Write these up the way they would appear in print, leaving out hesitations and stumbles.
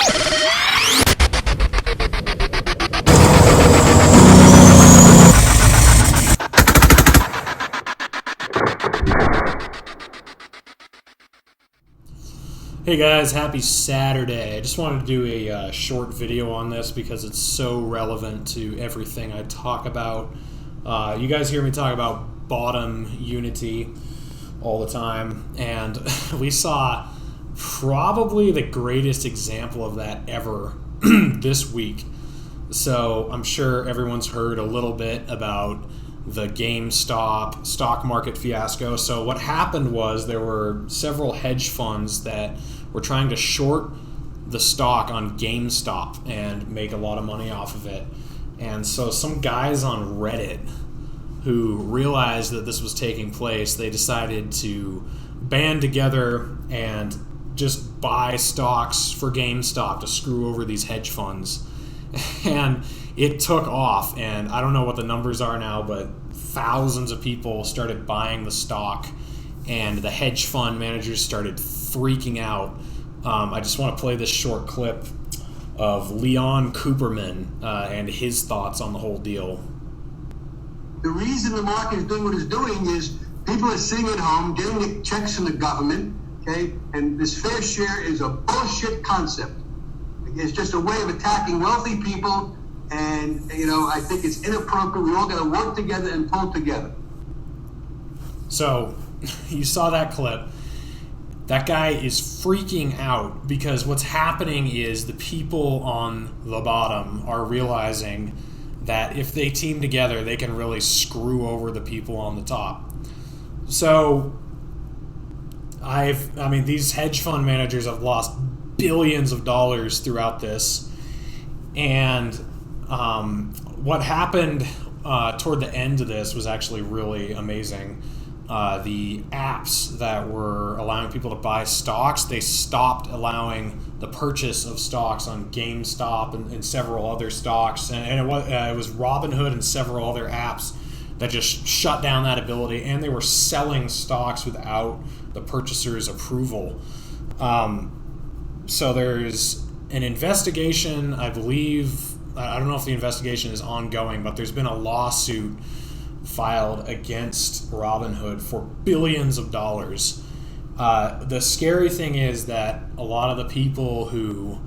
Hey guys, happy Saturday. I just wanted to do a short video on this because it's so relevant to everything I talk about. You guys hear me talk about bottom unity all the time, and we saw probably the greatest example of that ever this week. So I'm sure everyone's heard a little bit about the GameStop stock market fiasco. So what happened was there were several hedge funds that were trying to short the stock on GameStop and make a lot of money off of it. And so some guys on Reddit who realized that this was taking place, they decided to band together and just buy stocks for GameStop to screw over these hedge funds. And it took off, and I don't know what the numbers are now, but thousands of people started buying the stock, and the hedge fund managers started freaking out. I just want to play this short clip of Leon Cooperman and his thoughts on the whole deal. The reason the market is doing what it's doing is people are sitting at home getting checks from the government, okay? And this fair share is a bullshit concept. It's just a way of attacking wealthy people, and I think it's inappropriate. We all got to work together and pull together. So, you saw that clip. That guy is freaking out because what's happening is the people on the bottom are realizing that if they team together, they can really screw over the people on the top. So, these hedge fund managers have lost billions of dollars throughout this, and what happened toward the end of this was actually really amazing. The apps that were allowing people to buy stocks, they stopped allowing the purchase of stocks on GameStop and several other stocks, and it was Robinhood and several other apps that just shut down that ability, and they were selling stocks without the purchaser's approval. So there's an investigation, I believe. I don't know if the investigation is ongoing, but there's been a lawsuit filed against Robinhood for billions of dollars. The scary thing is that a lot of the people who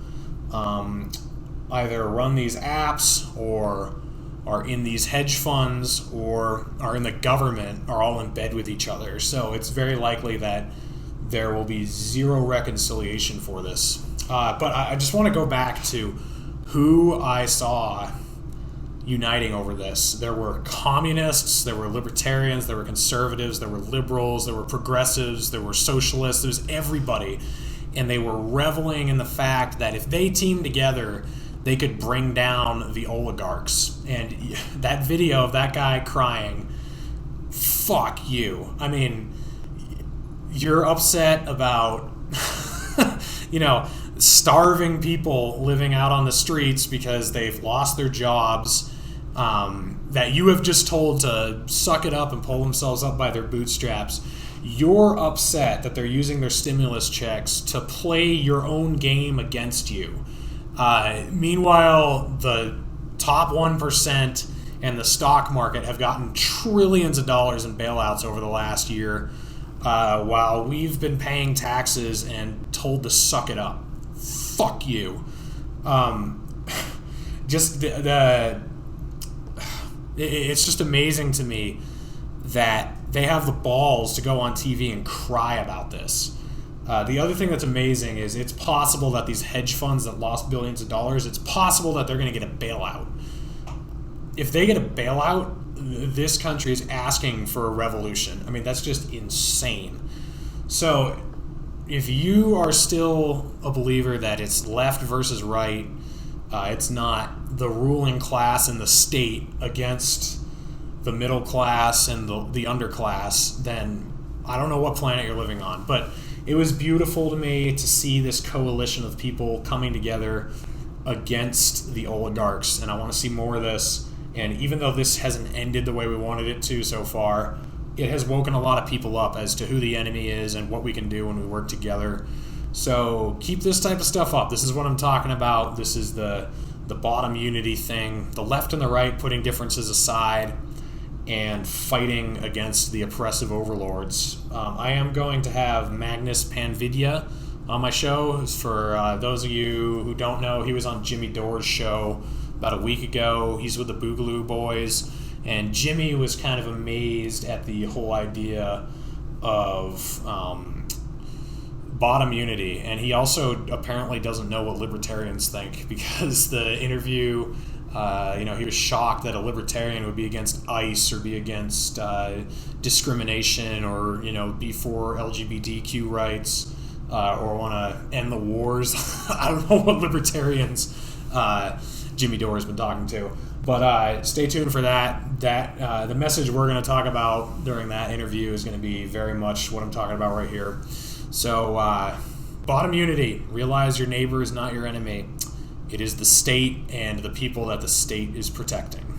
either run these apps or are in these hedge funds or are in the government are all in bed with each other. So it's very likely that there will be zero reconciliation for this. But I just want to go back to who I saw uniting over this. There were communists, there were libertarians, there were conservatives, there were liberals, there were progressives, there were socialists, there was everybody. And they were reveling in the fact that if they teamed together, they could bring down the oligarchs. And that video of that guy crying, fuck you. I mean, you're upset about, starving people living out on the streets because they've lost their jobs, that you have just told to suck it up and pull themselves up by their bootstraps. You're upset that they're using their stimulus checks to play your own game against you. Meanwhile, the top 1% and the stock market have gotten trillions of dollars in bailouts over the last year, while we've been paying taxes and told to suck it up. Fuck you. It's just amazing to me that they have the balls to go on TV and cry about this. The other thing that's amazing is it's possible that these hedge funds that lost billions of dollars, it's possible that they're going to get a bailout. If they get a bailout, this country is asking for a revolution. I mean, that's just insane. So if you are still a believer that it's left versus right, it's not the ruling class in the state against the middle class and the underclass, then I don't know what planet you're living on. But it was beautiful to me to see this coalition of people coming together against the oligarchs, and I want to see more of this. And even though this hasn't ended the way we wanted it to so far, it has woken a lot of people up as to who the enemy is and what we can do when we work together. So keep this type of stuff up. This is what I'm talking about. This is the bottom unity thing. The left and the right putting differences aside and fighting against the oppressive overlords. I am going to have Magnus Panvidya on my show. For those of you who don't know, he was on Jimmy Dore's show about a week ago. He's with the Boogaloo Boys, and Jimmy was kind of amazed at the whole idea of bottom unity, and he also apparently doesn't know what libertarians think, because the interview, he was shocked that a libertarian would be against ICE or be against discrimination or, be for LGBTQ rights or want to end the wars. I don't know what libertarians Jimmy Dore has been talking to. But stay tuned for that. The message we're going to talk about during that interview is going to be very much what I'm talking about right here. So, bottom unity. Realize your neighbor is not your enemy. It is the state and the people that the state is protecting.